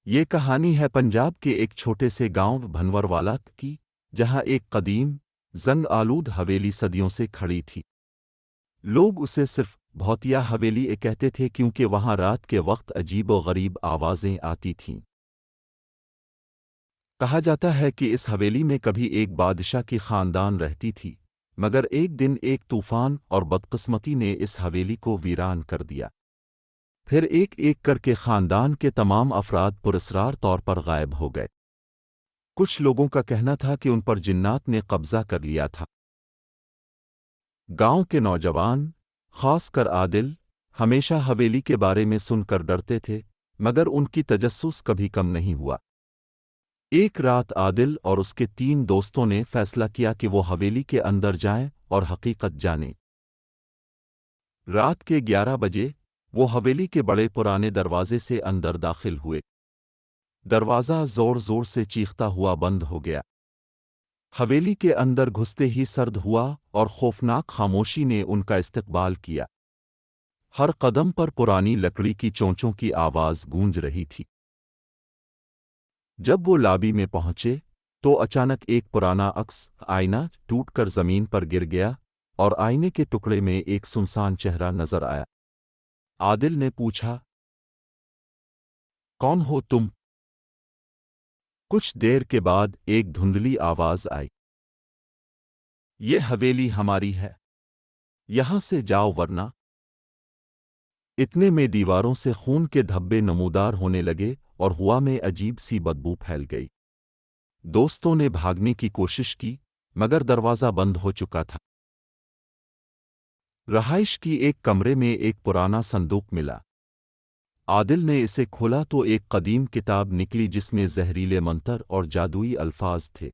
یہ کہانی ہے پنجاب کے ایک چھوٹے سے گاؤں بھنوروالا کی، جہاں ایک قدیم زنگ آلود حویلی صدیوں سے کھڑی تھی۔ لوگ اسے صرف بھوتیا حویلی کہتے تھے کیونکہ وہاں رات کے وقت عجیب و غریب آوازیں آتی تھیں۔ کہا جاتا ہے کہ اس حویلی میں کبھی ایک بادشاہ کی خاندان رہتی تھی، مگر ایک دن ایک طوفان اور بدقسمتی نے اس حویلی کو ویران کر دیا۔ پھر ایک ایک کر کے خاندان کے تمام افراد پراسرار طور پر غائب ہو گئے۔ کچھ لوگوں کا کہنا تھا کہ ان پر جنات نے قبضہ کر لیا تھا۔ گاؤں کے نوجوان، خاص کر عادل، ہمیشہ حویلی کے بارے میں سن کر ڈرتے تھے، مگر ان کی تجسس کبھی کم نہیں ہوا۔ ایک رات عادل اور اس کے 3 دوستوں نے فیصلہ کیا کہ وہ حویلی کے اندر جائیں اور حقیقت جانیں۔ رات کے 11 بجے وہ حویلی کے بڑے پرانے دروازے سے اندر داخل ہوئے۔ دروازہ زور زور سے چیختا ہوا بند ہو گیا۔ حویلی کے اندر گھستے ہی سرد ہوا اور خوفناک خاموشی نے ان کا استقبال کیا۔ ہر قدم پر پرانی لکڑی کی چونچوں کی آواز گونج رہی تھی۔ جب وہ لابی میں پہنچے تو اچانک ایک پرانا عکس آئینہ ٹوٹ کر زمین پر گر گیا اور آئینے کے ٹکڑے میں ایک سنسان چہرہ نظر آیا۔ عادل نے پوچھا، کون ہو تم؟ کچھ دیر کے بعد ایک دھندلی آواز آئی، یہ حویلی ہماری ہے، یہاں سے جاؤ ورنہ۔ اتنے میں دیواروں سے خون کے دھبے نمودار ہونے لگے اور ہوا میں عجیب سی بدبو پھیل گئی۔ دوستوں نے بھاگنے کی کوشش کی، مگر دروازہ بند ہو چکا تھا۔ رہائش کی ایک کمرے میں ایک پرانا صندوق ملا۔ عادل نے اسے کھولا تو ایک قدیم کتاب نکلی جس میں زہریلے منتر اور جادوئی الفاظ تھے۔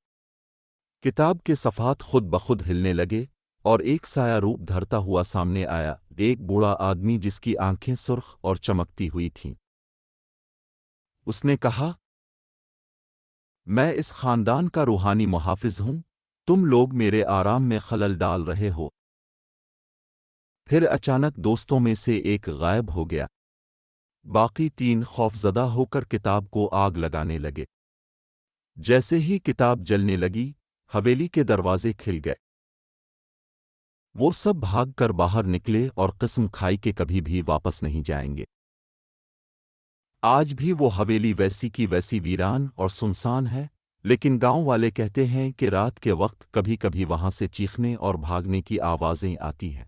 کتاب کے صفحات خود بخود ہلنے لگے اور ایک سایہ روپ دھرتا ہوا سامنے آیا، ایک بوڑھا آدمی جس کی آنکھیں سرخ اور چمکتی ہوئی تھیں۔ اس نے کہا، میں اس خاندان کا روحانی محافظ ہوں، تم لوگ میرے آرام میں خلل ڈال رہے ہو۔ پھر اچانک دوستوں میں سے ایک غائب ہو گیا۔ باقی 3 خوفزدہ ہو کر کتاب کو آگ لگانے لگے۔ جیسے ہی کتاب جلنے لگی، حویلی کے دروازے کھل گئے۔ وہ سب بھاگ کر باہر نکلے اور قسم کھائی کہ کبھی بھی واپس نہیں جائیں گے۔ آج بھی وہ حویلی ویسی کی ویسی ویران اور سنسان ہے، لیکن گاؤں والے کہتے ہیں کہ رات کے وقت کبھی کبھی وہاں سے چیخنے اور بھاگنے کی آوازیں آتی ہیں۔